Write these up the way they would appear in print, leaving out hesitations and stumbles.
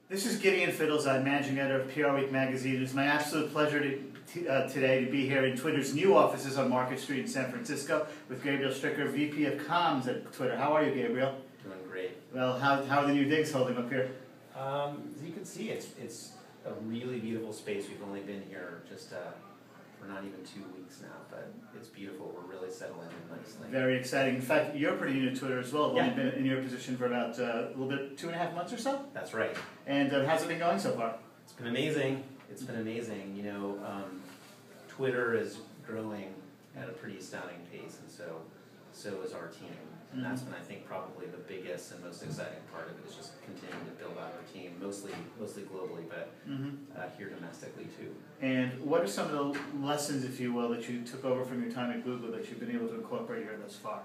This is Gideon Fiddles. I'm managing editor of PRWeek magazine. It's my absolute pleasure today to be here in Twitter's new offices on Market Street in San Francisco with Gabriel Stricker, VP of Comms at Twitter. How are you, Gabriel? Doing great. Well, how are the new digs holding up here? As you can see, it's a really beautiful space. We've only been here just for not even 2 weeks now, but it's beautiful. We're really settling in nicely. Very exciting. In fact, you're pretty new to Twitter as well. Yeah. You've only been in your position for about a little bit, 2.5 months or so? That's right. And how's it been going so far? It's been amazing. It's been amazing. You know, Twitter is growing at a pretty astounding pace, and so is our team. And that's been, I think, probably the biggest and most exciting part of it, is just continuing to build out our team, mostly globally, but here domestically too. And what are some of the lessons, if you will, that you took over from your time at Google that you've been able to incorporate here thus far?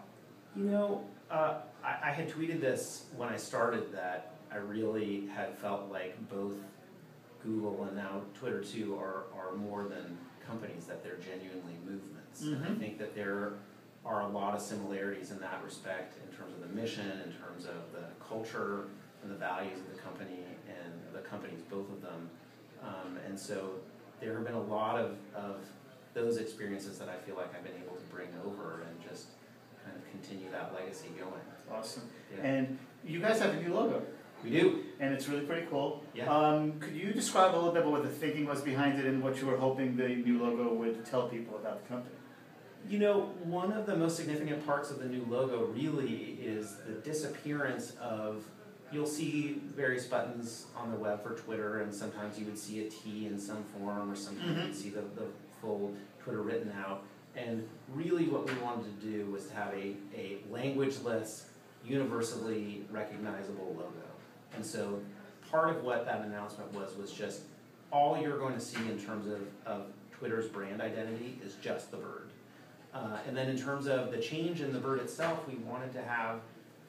You know, I had tweeted this when I started, that I really had felt like both Google and now Twitter too are more than companies, that they're genuinely movements. And I think that there are a lot of similarities in that respect, in terms of the mission, in terms of the culture and the values of the company and the companies, both of them. And so there have been a lot of those experiences that I feel like I've been able to bring over and just kind of continue that legacy going. Awesome. Yeah. And you guys have a new logo. We do. And it's really pretty cool. Yeah. Could you describe a little bit about what the thinking was behind it and what you were hoping the new logo would tell people about the company? You know, one of the most significant parts of the new logo really is the disappearance of, you'll see various buttons on the web for Twitter, and sometimes you would see a T in some form, or sometimes you'd see the full Twitter written out. And really what we wanted to do was to have a languageless, universally recognizable logo. And so part of what that announcement was just, all you're going to see in terms of Twitter's brand identity is just the bird. And then in terms of the change in the bird itself, we wanted to have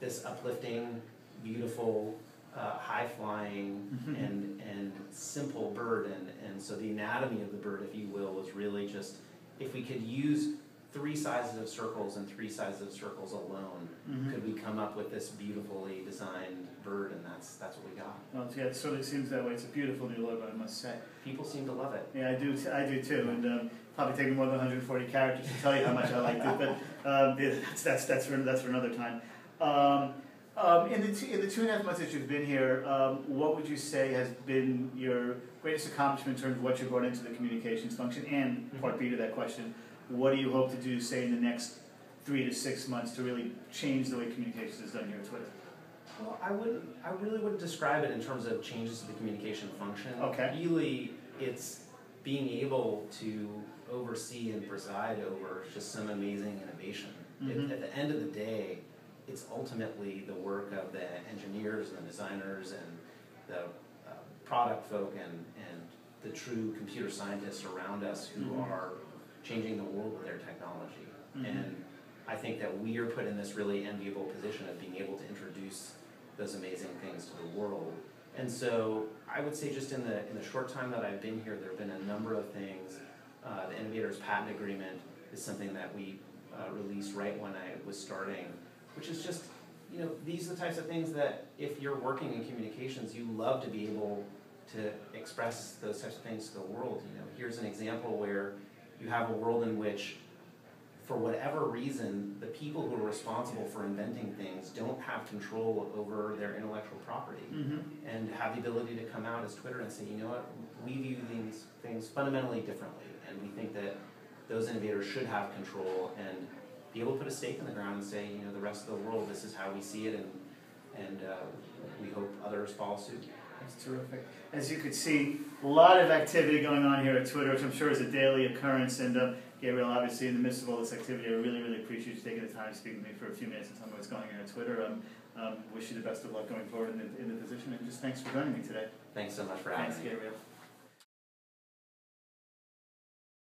this uplifting, beautiful, high-flying, and simple bird. And so the anatomy of the bird, if you will, was really just, if we could use 3 sizes of circles and 3 sizes of circles alone, could we come up with this beautifully designed bird, and that's what we got. Well, yeah, it certainly seems that way. It's a beautiful new logo, I must say. People seem to love it. Yeah, I do too, and probably taking more than 140 characters to tell you how much I liked it, but that's for another time. In the 2.5 months that you've been here, what would you say has been your greatest accomplishment in terms of what you brought into the communications function? And part B to that question, what do you hope to do, say, in the next 3 to 6 months to really change the way communications is done here at Twitter? Well, I really wouldn't describe it in terms of changes to the communication function. Okay. Really, it's being able to oversee and preside over just some amazing innovation. At the end of the day, it's ultimately the work of the engineers and the designers and the product folk and the true computer scientists around us who are changing the world with their technology. And I think that we are put in this really enviable position of being able to introduce those amazing things to the world. And so I would say, just in the short time that I've been here, there have been a number of things. The Innovators Patent Agreement is something that we released right when I was starting, which is just, you know, these are the types of things that if you're working in communications, you love to be able to express those types of things to the world. You know, here's an example where you have a world in which, for whatever reason, the people who are responsible for inventing things don't have control over their intellectual property, and have the ability to come out as Twitter and say, you know what, we view these things fundamentally differently, and we think that those innovators should have control, and be able to put a stake in the ground and say, you know, the rest of the world, this is how we see it, and we hope others follow suit. That's terrific. As you could see, a lot of activity going on here at Twitter, which I'm sure is a daily occurrence. And Gabriel, obviously, in the midst of all this activity, I really, really appreciate you taking the time to speak with me for a few minutes and tell me what's going on at Twitter. Wish you the best of luck going forward in the position, and just thanks for joining me today. Thanks so much for having me. Thanks, Gabriel.